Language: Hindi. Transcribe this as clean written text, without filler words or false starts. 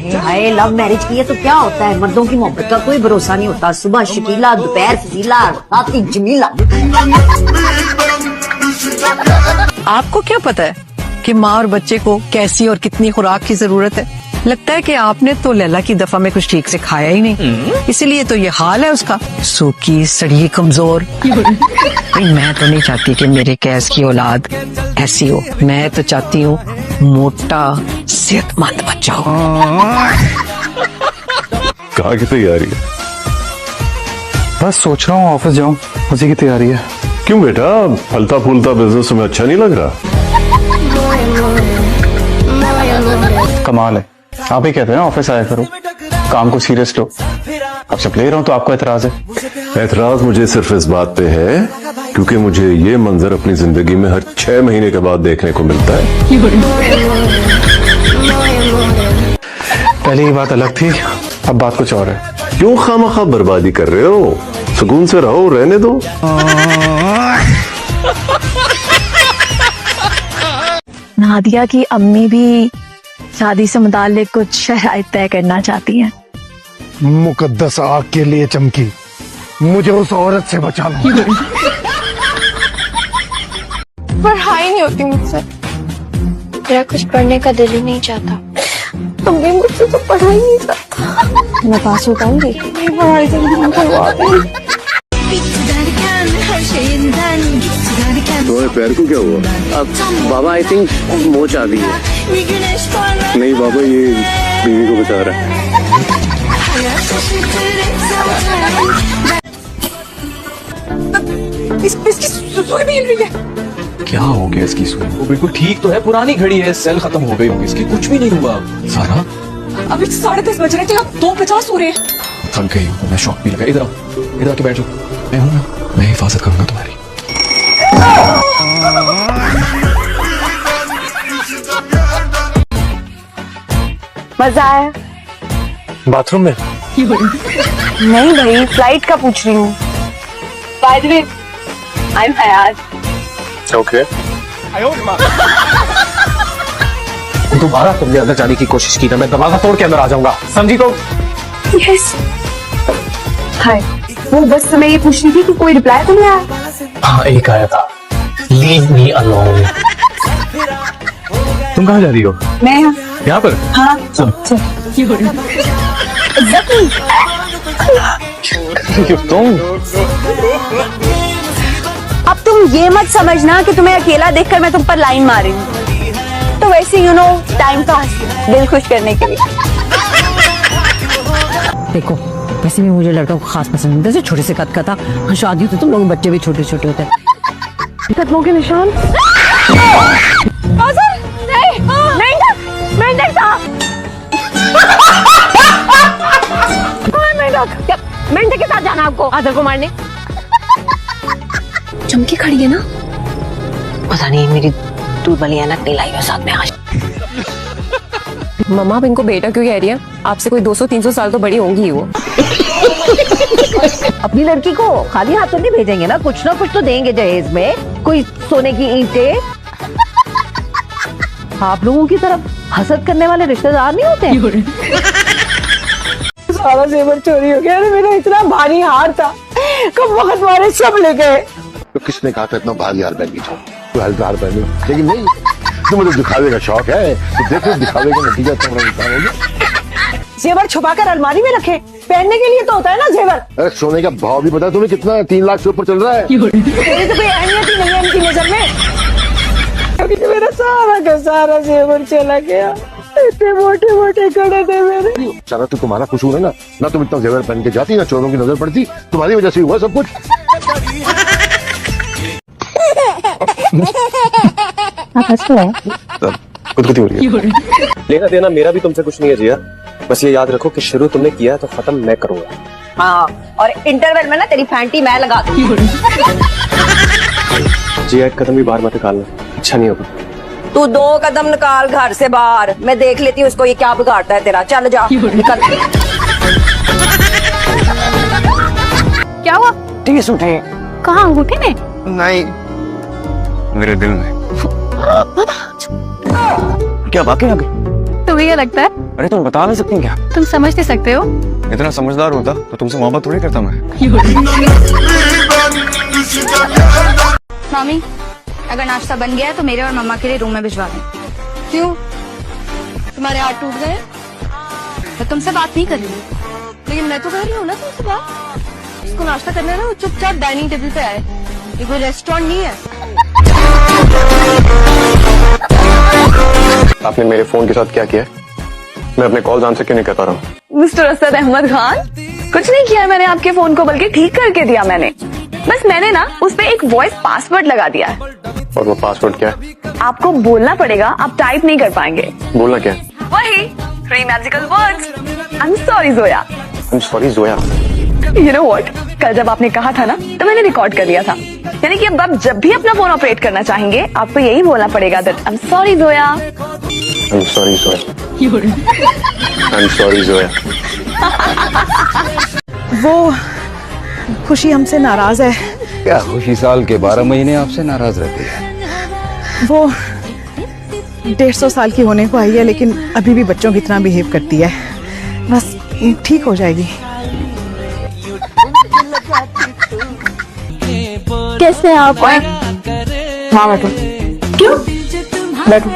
हाय लव मैरिज की है तो क्या होता है, मर्दों की मोहब्बत का कोई भरोसा नहीं होता। सुबह शकीला, दोपहर फजीला, रात जमीला। आपको क्या पता है कि माँ और बच्चे को कैसी और कितनी खुराक की जरूरत है? लगता है कि आपने तो लैला की दफा में कुछ ठीक से खाया ही नहीं, इसीलिए तो ये हाल है उसका, सूखी सड़ी कमजोर। मैं तो नहीं चाहती कि मेरे कैस की औलाद ऐसी हो। मैं तो चाहती हूँ मोटा सेहतमंद बच्चा हो। कहाँ की तैयारी है? बस सोच रहा हूँ ऑफिस जाऊँ, उसी की तैयारी है। क्यों बेटा, फलता फूलता बिजनेस में अच्छा नहीं लग रहा? कमाल है, आप ही कहते हैं ऑफिस आया करो, काम को सीरियस लो। अब जब ले रहा हूँ तो आपको एतराज है? एतराज मुझे सिर्फ इस बात पे है क्योंकि मुझे ये मंजर अपनी जिंदगी में हर 6 महीने के बाद देखने को मिलता है। पहले ये बात अलग थी, अब बात कुछ और है। क्यों खामखा बर्बादी कर रहे हो? सुकून से रहो, रहने दो। नादिया की अम्मी भी शादी से मुताल्लिक कुछ शराइत तय करना चाहती हैं। मुकद्दस आग के लिए चमकी, मुझे उस औरत से बचाना। पढ़ाई नहीं होती मुझसे, मेरा कुछ पढ़ने का दिल ही नहीं चाहता। तुम भी मुझसे तो पढ़ाई नहीं चाहता। मैं पास हो पाऊंगी? पढ़ाई जल्दी करवा दे। तुम्हारे पैर को क्या हुआ? अब बाबा आई थिंक मोच आ गई है। नहीं बाबा, ये बीवी को बचा रहा है। इसकी सुई भी हिल रही है। क्या हो गया इसकी सुई? वो बिल्कुल ठीक तो है, पुरानी घड़ी है, सेल खत्म हो गई होगी इसकी, कुछ भी नहीं हुआ। सारा अभी 10:30 बज रहे थे, अब 2:50 हो रहे हैं। थक गई हूँ मैं, शॉक भी लगा। इधर आओ, इधर आके बैठ जाओ। मैं हूँ ना, मैं हिफाजत करूंगा तुम्हारी। मजा आया? बाथरूम में? नहीं भाई, फ्लाइट का पूछ रही हूँ। By the way, I am Hayat. Okay. दोबारा तुमने अंदर जाने की कोशिश की ना, मैं दरवाजा तोड़ के अंदर आ जाऊंगा, समझी? तो यस। हाय, वो बस मैं ये पूछ रही थी कि कोई रिप्लाई तो नहीं आया? हाँ, एक आया था, लीव मी अलोन। तुम कहाँ जा रही हो? मैं यहाँ पर? हाँ। तुम अब तुम ये मत समझना कि तुम्हें अकेला देखकर मैं तुम पर लाइन मार रही हूँ। तो वैसे यू नो, टाइम पास, दिल खुश करने के लिए। देखो वैसे भी मुझे लड़का को खास पसंद है, जैसे छोटे से कद का था। शादी तो तुम लोग बच्चे भी छोटे छोटे होते हैं। कदमों के निशान। मेंढक के साथ जाना आपको आदर को मारने। चमकी खड़ी है ना? पता नहीं मेरी दूध वाली ऐनक नहीं लाई है साथ में आज। मम्मा आप इनको बेटा क्यों कह रही है? आपसे कोई 200-300 साल तो बड़ी होंगी ही वो। अपनी लड़की को खाली हाथों नहीं भेजेंगे ना कुछ तो देंगे जहेज में, कोई सोने की ईंटें। आप लोगों की तरफ हसद करने वाले रिश्तेदार नहीं होते? सारा जेवर चोरी हो गया, मेरा इतना भारी हार था, कब वक्त वाले सब ले गए। तो किसने कहा था इतना भारी हार पहन के जाओ? तो हल्का हार पहने, लेकिन नहीं, तुम्हें तो दिखावे का शौक है, तो देखो दिखावे का नतीजा तुम्हारा इंसान होगा। जेवर छुपाकर अलमारी में रखे, पहनने के लिए तो होता है ना जेवर। अरे सोने का भाव भी पता है तुम्हें कितना है? 3 लाख से ऊपर चल रहा है। तेरी तो कोई अहमियत ही नहीं है इनकी नजर में। अभी तो मेरा सारा का सारा जेवर चला गया, इतने मोटे मोटे कड़े थे मेरे। सारा तो तुम्हारा कसूर है ना तुम इतना जेवर पहन के जाती, ना चोरों की नजर पड़ती, तुम्हारी वजह से हुआ सब कुछ। खुदकुती हो रही है। लेना देना मेरा भी तुमसे कुछ नहीं है जिया, बस ये याद रखो कि शुरू तुमने किया है तो खत्म मैं करूंगा। हाँ, और इंटरवल में ना तेरी फैंटी मैं लगा दूंगी। जिया एक कदम भी बाहर मत निकालना, अच्छा नहीं होगा। तू 2 कदम निकाल घर से बाहर, मैं देख लेती हूँ उसको ये क्या बिगाड़ता है तेरा। चल जा निकल। क्या हुआ? टीस उठे। कहाँ, अंगूठे में? नहीं, मेरे दिल में। क्या वाकई आ गई? तुम्हें क्या लगता है? अरे तुम बता नहीं सकती क्या? तुम समझ नहीं सकते हो? इतना समझदार होता तो तुमसे मोहब्बत थोड़ी करता मैं। मामी, अगर नाश्ता बन गया है तो मेरे और मम्मा के लिए रूम में भिजवा दें। क्यों? तुम्हारे हाथ टूट गए? मैं तुमसे बात नहीं कर रही हूँ, लेकिन मैं तो कर रही हूँ ना तुमसे बात। उसको नाश्ता करना है ना, वो चुपचाप डाइनिंग टेबल पे आए। ये कोई रेस्टोरेंट नहीं है। आपने मेरे फोन के साथ क्या किया? मैं अपने कॉल आंसर क्यों नहीं कर पा रहा हूँ? मिस्टर असद अहमद खान, कुछ नहीं किया मैंने आपके फोन को, बल्कि ठीक करके दिया मैंने। बस मैंने ना उस पे एक वॉइस पासवर्ड लगा दिया है। और वो पासवर्ड क्या है? आपको बोलना पड़ेगा, आप टाइप नहीं कर पाएंगे। बोलना क्या है? वही 3 magical words. I am sorry Zoya. I am sorry Zoya. You know what, कल जब आपने कहा था ना तो मैंने रिकॉर्ड कर लिया था। यानी कि अब आप जब भी अपना फोन ऑपरेट करना चाहेंगे आपको यही बोलना पड़ेगा that I am sorry Zoya. I am sorry Zoya. I am sorry Zoya. वो खुशी हमसे नाराज है। क्या खुशी साल के 12 महीने आपसे नाराज रहती है? वो 150 साल की होने को आई है, लेकिन अभी भी बच्चों की तरह बिहेव करती है। बस ठीक हो जाएगी। कैसे हैं आप? हाँ बैठो। क्यों? बैठो।